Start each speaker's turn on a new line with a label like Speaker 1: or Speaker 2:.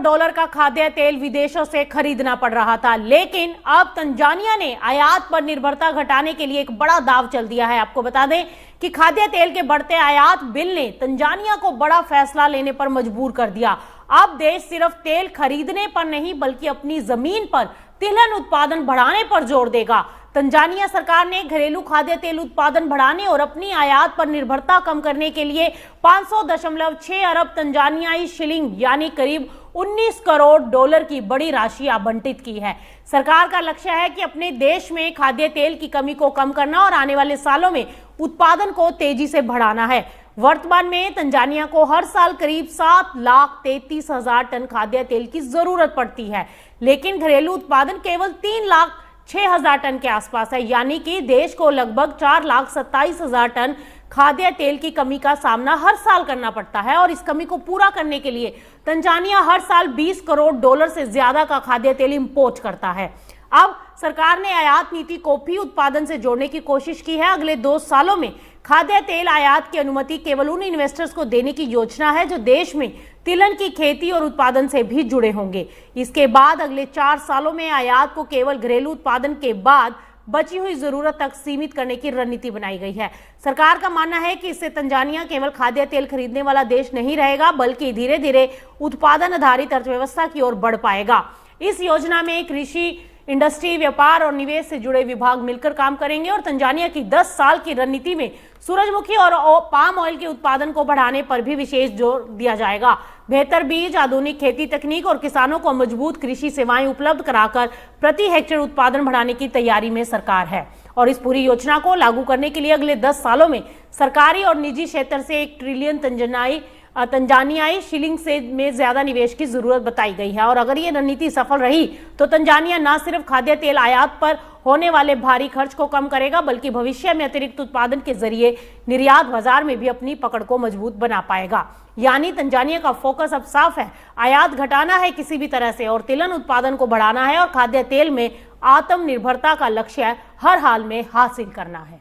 Speaker 1: Dollar का खाद्य तेल विदेशों से खरीदना पड़ रहा था, लेकिन अब तंजानिया ने आयात पर निर्भरता घटाने के लिए एक बड़ा दांव चल दिया है। आपको बता दें कि खाद्य तेल के बढ़ते आयात बिल ने तंजानिया को बड़ा फैसला लेने पर मजबूर कर दिया। अब देश सिर्फ तेल खरीदने पर नहीं बल्कि अपनी जमीन पर तिलहन उत्पादन बढ़ाने पर जोर देगा। तंजानिया सरकार ने घरेलू खाद्य तेल उत्पादन बढ़ाने और अपनी आयात पर निर्भरता कम करने के लिए 500.6 अरब तंजानियाई शिलिंग यानी करीब 19 करोड़ डॉलर की बड़ी राशि आवंटित की है। सरकार का लक्ष्य है कि अपने देश में खाद्य तेल की कमी को कम करना और आने वाले सालों में उत्पादन को तेजी से बढ़ाना है। वर्तमान में तंजानिया को हर साल करीब 7,33,000 टन खाद्य तेल की जरूरत पड़ती है, लेकिन घरेलू उत्पादन केवल 3,06,000 टन के आसपास है, यानी कि देश को लगभग 4,27,000 टन खाद्य तेल की कमी का सामना हर साल करना पड़ता है। और इस कमी को पूरा करने के लिए तंजानिया हर साल 20 करोड़ डॉलर से ज्यादा का खाद्य तेल इंपोर्ट करता है। अब सरकार ने आयात नीति को भी उत्पादन से जोड़ने की कोशिश की है। अगले 2 सालों में खाद्य तेल आयात की अनुमति केवल उन इन्वेस्टर्स को देने की योजना है जो देश में तिलहन की खेती और उत्पादन से भी जुड़े होंगे। इसके बाद अगले 4 सालों में आयात को केवल घरेलू उत्पादन के बाद बची हुई जरूरत तक सीमित करने की रणनीति बनाई गई है। सरकार का मानना है कि इससे तंजानिया केवल खाद्य तेल खरीदने वाला देश नहीं रहेगा बल्कि धीरे धीरे उत्पादन आधारित अर्थव्यवस्था की ओर बढ़ पाएगा। इस योजना में कृषि, इंडस्ट्री, व्यापार और निवेश से जुड़े विभाग मिलकर काम करेंगे और तंजानिया की 10 साल की रणनीति में सूरजमुखी और पाम ऑयल के उत्पादन को बढ़ाने पर भी विशेष जोर दिया जाएगा। बेहतर बीज, आधुनिक खेती तकनीक और किसानों को मजबूत कृषि सेवाएं उपलब्ध कराकर प्रति हेक्टेयर उत्पादन बढ़ाने की तैयारी में सरकार है। और इस पूरी योजना को लागू करने के लिए अगले 10 सालों में सरकारी और निजी क्षेत्र से 1 ट्रिलियन तंजानियाई शिलिंग में ज्यादा निवेश की जरूरत बताई गई है। और अगर ये रणनीति सफल रही तो तंजानिया न सिर्फ खाद्य तेल आयात पर होने वाले भारी खर्च को कम करेगा बल्कि भविष्य में अतिरिक्त उत्पादन के जरिए निर्यात बाजार में भी अपनी पकड़ को मजबूत बना पाएगा। यानी तंजानिया का फोकस अब साफ है, आयात घटाना है किसी भी तरह से और तिलहन उत्पादन को बढ़ाना है और खाद्य तेल में आत्मनिर्भरता का लक्ष्य हर हाल में हासिल करना है।